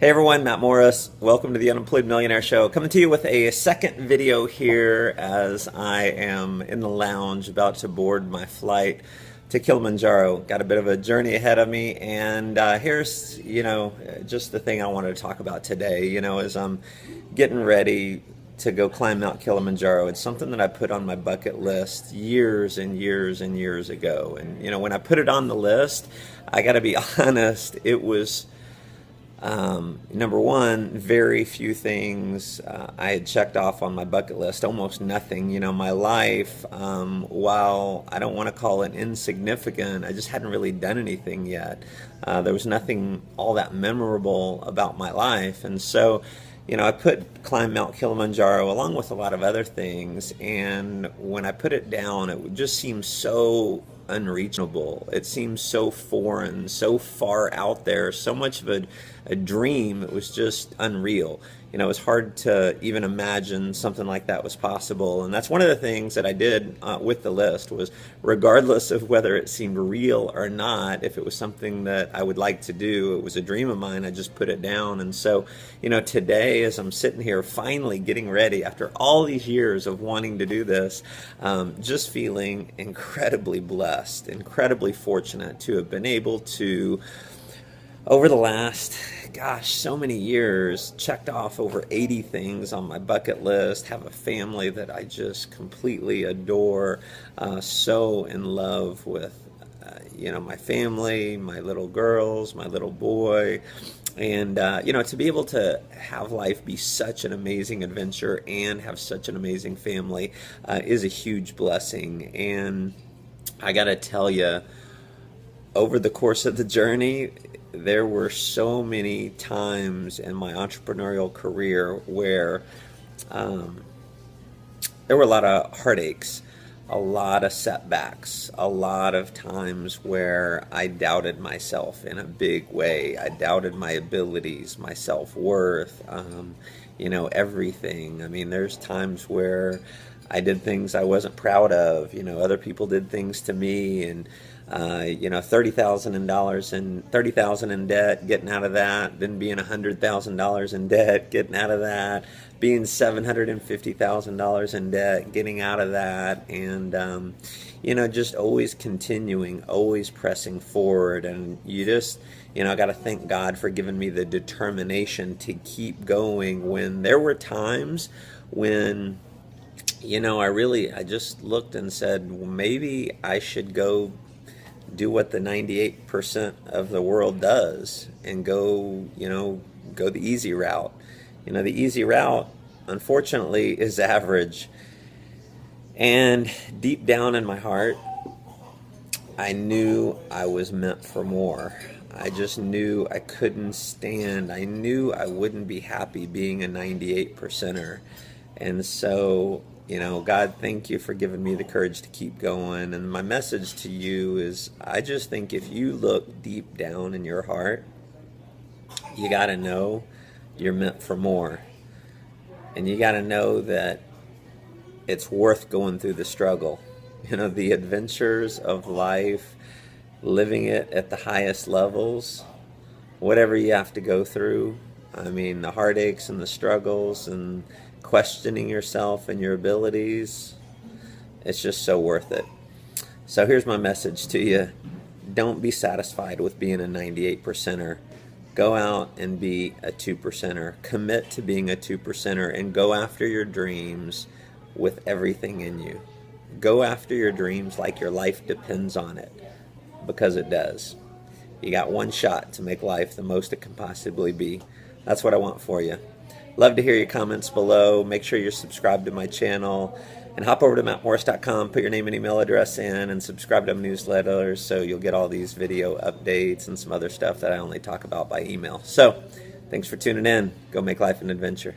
Hey everyone, Matt Morris. Welcome to the Unemployed Millionaire Show. Coming to you with a second video here as I am in the lounge about to board my flight to Kilimanjaro. Got a bit of a journey ahead of me, and here's, just the thing I wanted to talk about today, as I'm getting ready to go climb Mount Kilimanjaro. It's something that I put on my bucket list years and years and years ago. And, when I put it on the list, I got to be honest, it was number one, very few things I had checked off on my bucket list, almost nothing. My life, while I don't want to call it insignificant, I just hadn't really done anything yet. There was nothing all that memorable about my life. And so, I put climb Mount Kilimanjaro along with a lot of other things. And when I put it down, it would just seem so unreachable. It seems so foreign, so far out there, so much of a dream. It was just unreal. It was hard to even imagine something like that was possible. And that's one of the things that I did with the list was, regardless of whether it seemed real or not, if it was something that I would like to do, it was a dream of mine, I just put it down. And so, today as I'm sitting here finally getting ready after all these years of wanting to do this, just feeling incredibly blessed, incredibly fortunate to have been able to, over the last, so many years, checked off over 80 things on my bucket list, have a family that I just completely adore, so in love with, my family, my little girls, my little boy, and, to be able to have life be such an amazing adventure and have such an amazing family is a huge blessing. And I got to tell you, over the course of the journey, there were so many times in my entrepreneurial career where there were a lot of heartaches, a lot of setbacks, a lot of times where I doubted myself in a big way. I doubted my abilities, my self-worth, everything. I mean, there's times where I did things I wasn't proud of. Other people did things to me, and $30,000 in debt, getting out of that, then being $100,000 in debt, getting out of that, being $750,000 in debt, getting out of that, and just always continuing, always pressing forward. And you just, I got to thank God for giving me the determination to keep going when there were times when I just looked and said, well, maybe I should go do what the 98% of the world does and go the easy route. The easy route, unfortunately, is average. And deep down in my heart, I knew I was meant for more. I just knew I couldn't stand. I knew I wouldn't be happy being a 98%er. And so, God, thank you for giving me the courage to keep going. And my message to you is, I just think if you look deep down in your heart, you got to know you're meant for more. And you got to know that it's worth going through the struggle. The adventures of life, living it at the highest levels, whatever you have to go through. I mean, the heartaches and the struggles and questioning yourself and your abilities, it's just so worth it. So here's my message to you. Don't be satisfied with being a 98%er. Go out and be a 2%er. Commit to being a 2%er and go after your dreams with everything in you. Go after your dreams like your life depends on it, because it does. You got one shot to make life the most it can possibly be. That's what I want for you. Love to hear your comments below. Make sure you're subscribed to my channel, and hop over to mattmorris.com, put your name and email address in, and subscribe to my newsletters so you'll get all these video updates and some other stuff that I only talk about by email. So, thanks for tuning in. Go make life an adventure.